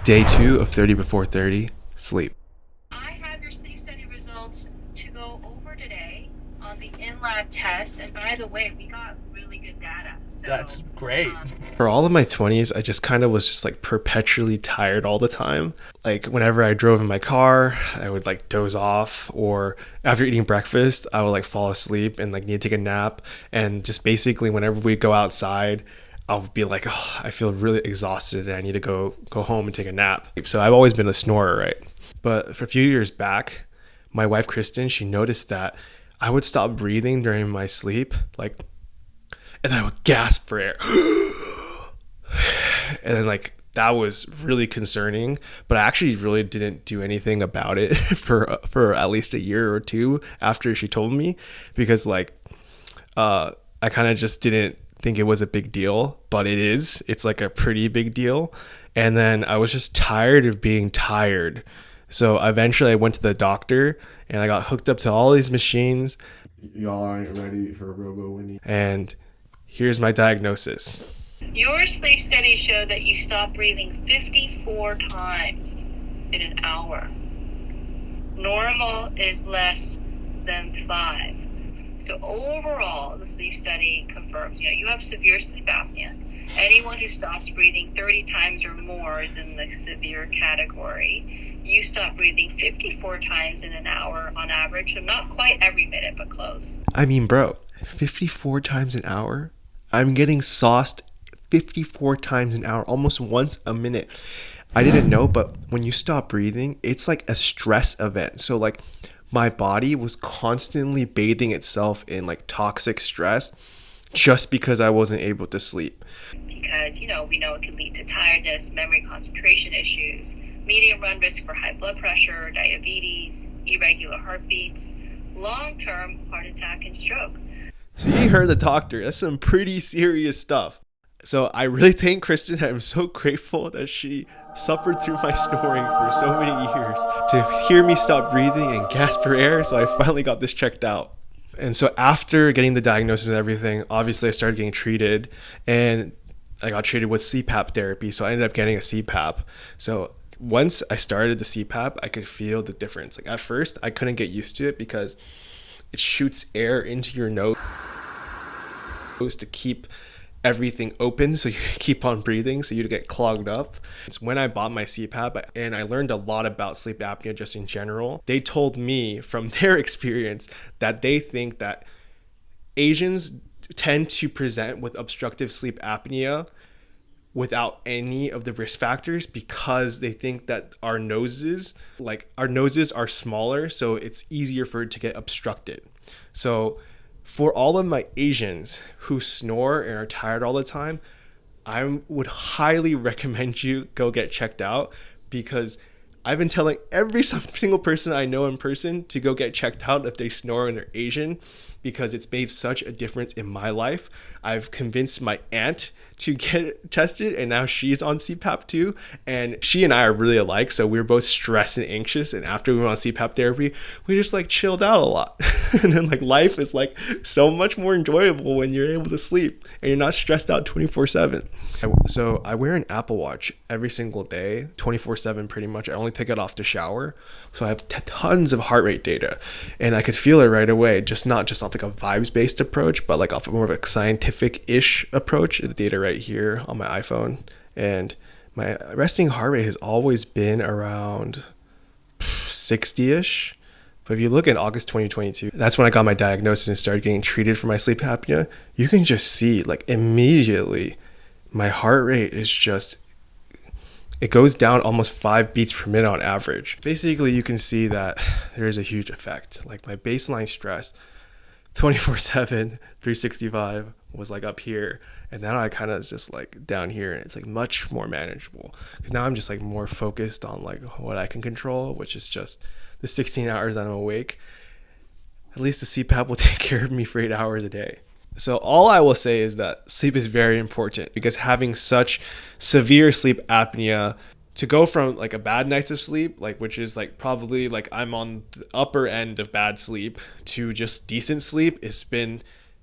Day 2 of 30 before 30, sleep. I have your sleep study results to go over today on the in-lab test. And by the way, we got really good data. That's great. For all of my 20s, I just kind of was just like perpetually tired all the time. Like whenever I drove in my car, I would like doze off, or after eating breakfast, I would like fall asleep and like need to take a nap. And just basically whenever we go outside, I'll be like, oh, I feel really exhausted and I need to go home and take a nap. So I've always been a snorer, right? But for a few years back, my wife Kristen, she noticed that I would stop breathing during my sleep, like, and I would gasp for air. And then like that was really concerning, but I actually really didn't do anything about it for at least a year or two after she told me, because like I kind of just didn't think it was a big deal, but it is. It's like a pretty big deal. And then I was just tired of being tired. So eventually I went to the doctor and I got hooked up to all these machines. Y'all aren't ready for Robo Winnie. And here's my diagnosis. Your sleep study showed that you stopped breathing 54 times in an hour. Normal is less than 5. So overall, the sleep study confirms, you have severe sleep apnea. Anyone who stops breathing 30 times or more is in the severe category. You stop breathing 54 times in an hour on average, so not quite every minute, but close. I mean, bro, 54 times an hour? I'm getting sauced 54 times an hour, almost once a minute. I didn't know, but when you stop breathing, it's like a stress event. So like my body was constantly bathing itself in like toxic stress just because I wasn't able to sleep. Because, we know it can lead to tiredness, memory, concentration issues, medium run risk for high blood pressure, diabetes, irregular heartbeats, long-term heart attack and stroke. So you heard the doctor. That's some pretty serious stuff. So I really thank Kristen. I'm so grateful that she suffered through my snoring for so many years to hear me stop breathing and gasp for air. So I finally got this checked out. And so after getting the diagnosis and everything, obviously I started getting treated, and I got treated with CPAP therapy. So I ended up getting a CPAP. So once I started the CPAP, I could feel the difference. Like at first I couldn't get used to it because it shoots air into your nose to keep everything open so you keep on breathing so you don't get clogged up. It's when I bought my CPAP and I learned a lot about sleep apnea just in general. They told me from their experience that they think that Asians tend to present with obstructive sleep apnea without any of the risk factors because they think that our noses are smaller, so it's easier for it to get obstructed. So for all of my Asians who snore and are tired all the time, I would highly recommend you go get checked out, because I've been telling every single person I know in person to go get checked out if they snore and they're Asian, because it's made such a difference in my life. I've convinced my aunt to get tested, and now she's on CPAP too. And she and I are really alike, so we were both stressed and anxious. And after we went on CPAP therapy, we just like chilled out a lot. And then like life is like so much more enjoyable when you're able to sleep and you're not stressed out 24/7. So I wear an Apple Watch every single day, 24/7 pretty much. I only take it off to shower. So I have tons of heart rate data, and I could feel it right away, not just off like a vibes-based approach, but like off of more of a scientific-ish approach. The data right here on my iPhone, and my resting heart rate has always been around 60-ish. But if you look at August 2022, that's when I got my diagnosis and started getting treated for my sleep apnea. You can just see like immediately my heart rate is just, it goes down almost 5 beats per minute on average. Basically, you can see that there is a huge effect. Like my baseline stress 24/7, 365 was like up here, and now I kind of just like down here, and it's like much more manageable because now I'm just like more focused on like what I can control, which is just the 16 hours that I'm awake. At least the CPAP will take care of me for 8 hours a day. So all I will say is that sleep is very important, because having such severe sleep apnea, to go from like a bad nights of sleep, like which is like probably like I'm on the upper end of bad sleep, to just decent sleep, it's been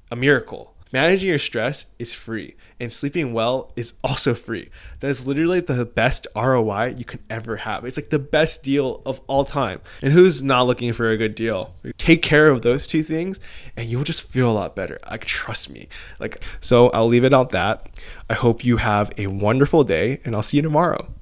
a miracle. Managing your stress is free, and sleeping well is also free. That is literally the best ROI you can ever have. It's like the best deal of all time. And who's not looking for a good deal? Take care of those two things and you'll just feel a lot better. Like, trust me. So I'll leave it at that. I hope you have a wonderful day, and I'll see you tomorrow.